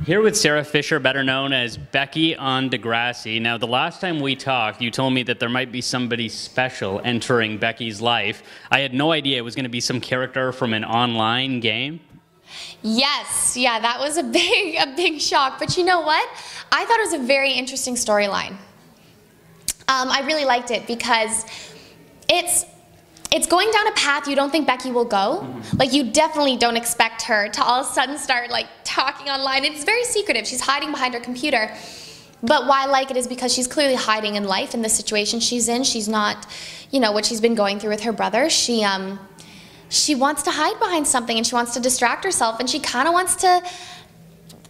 Here with Sarah Fisher, better known as Becky on Degrassi. Now, the last time we talked, you told me that there might be somebody special entering Becky's life. I had no idea it was going to be some character from an online game. Yes, yeah, that was a big shock. But you know what? I thought it was a very interesting storyline. I really liked it because it's going down a path you don't think Becky will go. Like, you definitely don't expect her to all of a sudden start, like, talking online. It's very secretive. She's hiding behind her computer. But why I like it is because she's clearly hiding in life in the situation she's in. She's not, you know, what she's been going through with her brother. She wants to hide behind something, and she wants to distract herself, and she kind of wants to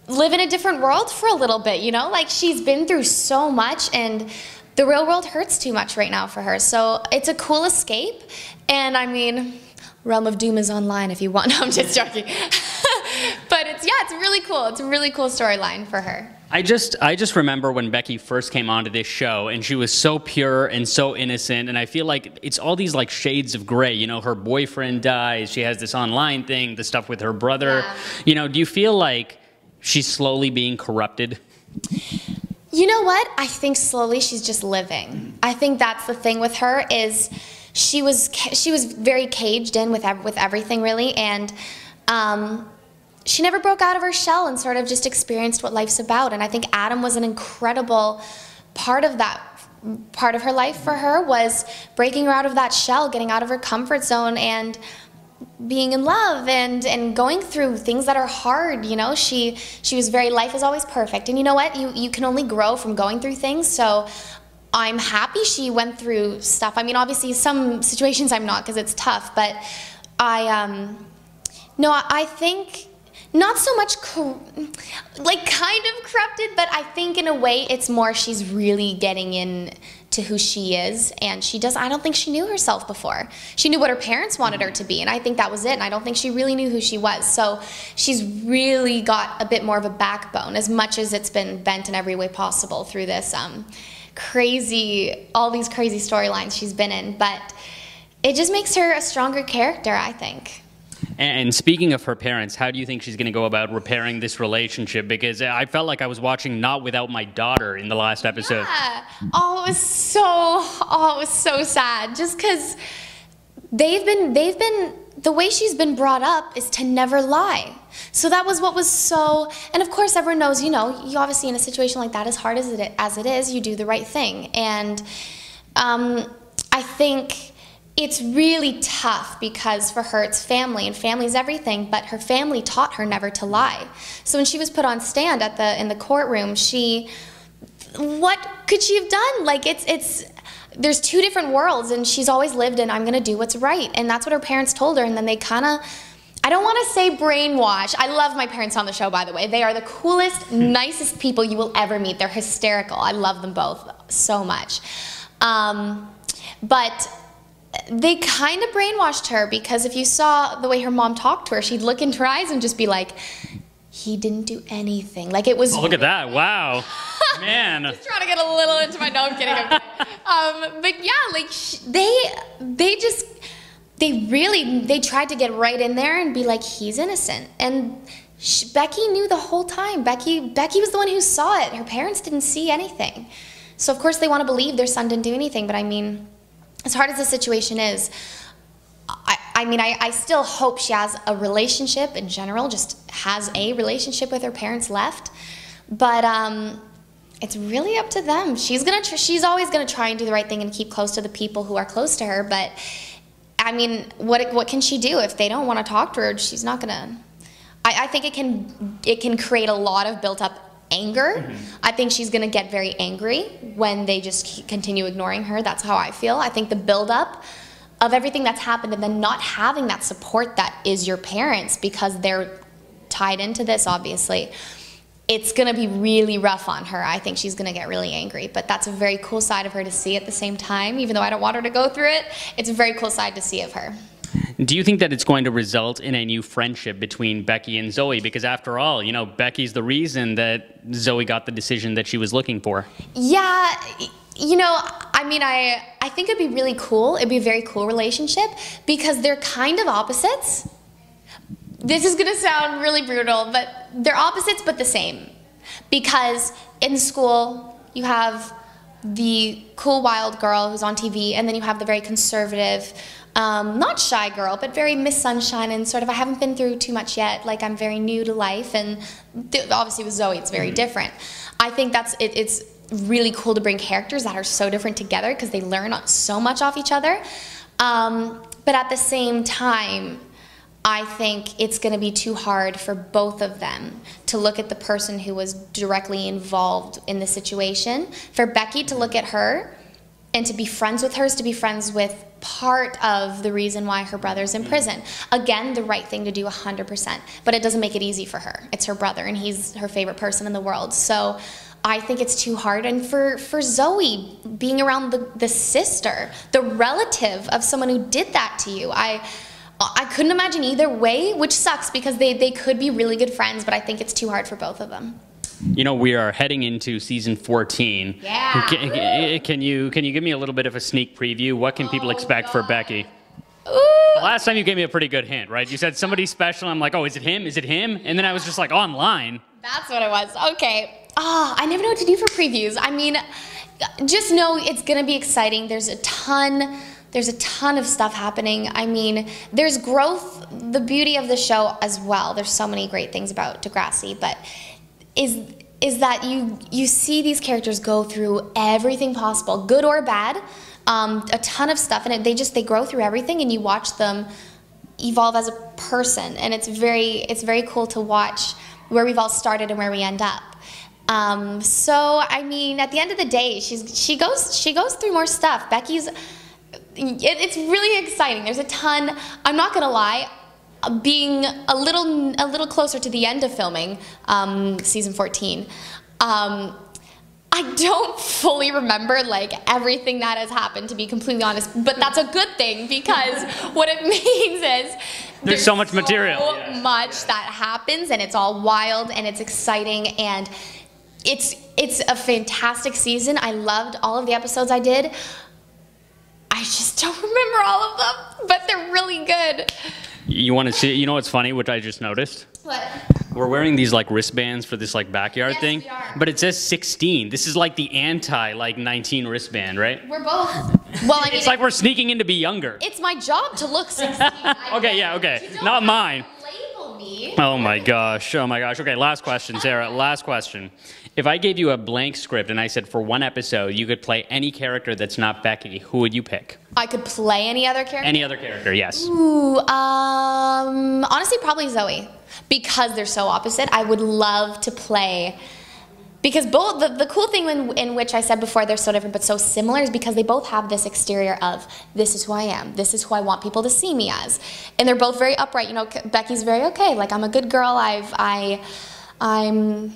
live in a different world for a little bit, you know? Like, she's been through so much, and the real world hurts too much right now for her. So it's a cool escape. And I mean, Realm of Doom is online if you want. No, I'm just joking. But it's really cool. It's a really cool storyline for her. I just remember when Becky first came onto this show, and she was so pure and so innocent, and I feel like it's all these like shades of gray. You know, her boyfriend dies, she has this online thing, the stuff with her brother. Yeah. You know, do you feel like she's slowly being corrupted? You know what? I think slowly she's just living. I think that's the thing with her is she was very caged in with everything really, and she never broke out of her shell and sort of just experienced what life's about. And I think Adam was an incredible part of that. Part of her life for her was breaking her out of that shell, getting out of her comfort zone, and being in love and going through things that are hard. You know, she was very, life is always perfect. And you know what? You can only grow from going through things. So I'm happy she went through stuff. I mean, obviously some situations I'm not because it's tough, but no, I think not so much like kind of corrupted, but I think in a way it's more she's really getting in to who she is, and I don't think she knew herself before. She knew what her parents wanted her to be, and I think that was it, and I don't think she really knew who she was. So she's really got a bit more of a backbone, as much as it's been bent in every way possible through this all these crazy storylines she's been in, but it just makes her a stronger character, I think. And speaking of her parents, how do you think she's going to go about repairing this relationship? Because I felt like I was watching Not Without My Daughter in the last episode. Yeah. Oh, it was so sad. Just because they've been, the way she's been brought up is to never lie. So that was what was so, and of course everyone knows, you know, you obviously in a situation like that, as hard as it is, you do the right thing. And I think it's really tough because for her it's family, and family's everything, but her family taught her never to lie. So when she was put on stand in the courtroom, what could she have done? Like, there's two different worlds, and she's always lived in, I'm gonna do what's right, and that's what her parents told her. And then they kind of, I don't want to say brainwash. I love my parents on the show, by the way. They are the coolest, nicest people you will ever meet. They're hysterical. I love them both so much. But they kind of brainwashed her, because if you saw the way her mom talked to her, she'd look into her eyes and just be like, he didn't do anything. Like, it was... Oh, look at that. Wow. Man. Just trying to get a little into my... No, I'm kidding. But yeah, like, they tried to get right in there and be like, he's innocent. And Becky knew the whole time. Becky was the one who saw it. Her parents didn't see anything. So of course they want to believe their son didn't do anything, but I mean, as hard as the situation is, I still hope she has a relationship in general, just has a relationship with her parents left. But it's really up to them. She's always gonna try and do the right thing and keep close to the people who are close to her. But I mean, what can she do if they don't want to talk to her? She's not gonna. I think it can create a lot of built up anger. I think she's gonna get very angry when they just continue ignoring her. That's how I feel. I think the buildup of everything that's happened, and then not having that support that is your parents, because they're tied into this, obviously, it's gonna be really rough on her. I think she's gonna get really angry, but that's a very cool side of her to see at the same time. Even though I don't want her to go through it, it's a very cool side to see of her. Do you think that it's going to result in a new friendship between Becky and Zoey? Because after all, you know, Becky's the reason that Zoey got the decision that she was looking for. Yeah, you know, I mean, I think it'd be really cool. It'd be a very cool relationship because they're kind of opposites. This is gonna sound really brutal, but they're opposites but the same. Because in school, you have the cool wild girl who's on TV, and then you have the very conservative, not shy girl, but very Miss Sunshine, and sort of I haven't been through too much yet, like I'm very new to life, and obviously with Zoe it's very different. I think it's really cool to bring characters that are so different together because they learn so much off each other. But at the same time, I think it's going to be too hard for both of them to look at the person who was directly involved in the situation. For Becky to look at her and to be friends with her is to be friends with part of the reason why her brother's in prison. Again, the right thing to do 100%, but it doesn't make it easy for her. It's her brother, and he's her favorite person in the world. So I think it's too hard. And for Zoe, being around the sister, the relative of someone who did that to you, I couldn't imagine either way, which sucks because they could be really good friends, but I think it's too hard for both of them. You know, we are heading into season 14. Yeah. Can you give me a little bit of a sneak preview? What can people expect for Becky? Ooh. The last time you gave me a pretty good hint, right? You said somebody special. I'm like, oh, is it him? Is it him? And then I was just like, online. That's what it was. Okay. I never know what to do for previews. I mean, just know it's going to be exciting. There's a ton of stuff happening. I mean, there's growth, the beauty of the show as well. There's so many great things about Degrassi, but is that you see these characters go through everything possible, good or bad, a ton of stuff, and they grow through everything, and you watch them evolve as a person, and it's very cool to watch where we've all started and where we end up. So I mean, at the end of the day, she goes through more stuff. Becky's. It's really exciting. There's a ton. I'm not gonna lie, being a little closer to the end of filming season 14, I don't fully remember like everything that has happened, to be completely honest. But that's a good thing, because what it means is there's so much material, so much that happens, and it's all wild and it's exciting, and it's a fantastic season. I loved all of the episodes I did. I just don't remember all of them, but they're really good. You want to see? You know what's funny, which I just noticed? What? We're wearing these like wristbands for this like backyard thing, we are. but it says 16. This is like the anti like 19 wristband, right? We're both. Well, I mean, it's like we're sneaking in to be younger. It's my job to look 16. Okay, yeah, okay, not mine. Label me. Oh my gosh, oh my gosh. Okay, last question, Sarah. Last question. If I gave you a blank script and I said for one episode you could play any character that's not Becky, who would you pick? I could play any other character? Any other character, yes. Ooh, honestly, probably Zoe. Because they're so opposite, I would love to play. Because both, the cool thing in which I said before they're so different but so similar is because they both have this exterior of, this is who I am, this is who I want people to see me as. And they're both very upright. You know, Becky's very, okay, like I'm a good girl, I'm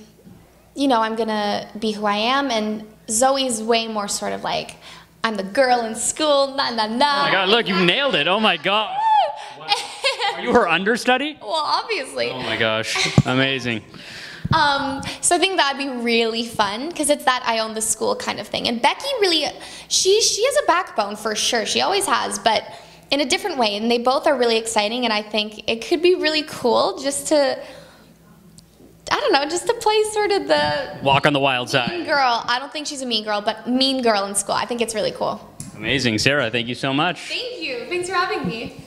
you know, I'm gonna be who I am, and Zoe's way more sort of like, I'm the girl in school, na na na. Oh my god, look, you nailed it, oh my god. Wow. Are you her understudy? Well, obviously. Oh my gosh, amazing. So I think that'd be really fun, because it's that I own the school kind of thing. And Becky really, she has a backbone for sure, she always has, but in a different way, and they both are really exciting, and I think it could be really cool just to, I don't know, just to play sort of the walk on the wild side. Mean girl. I don't think she's a mean girl, but mean girl in school. I think it's really cool. Amazing. Sarah, thank you so much. Thank you. Thanks for having me.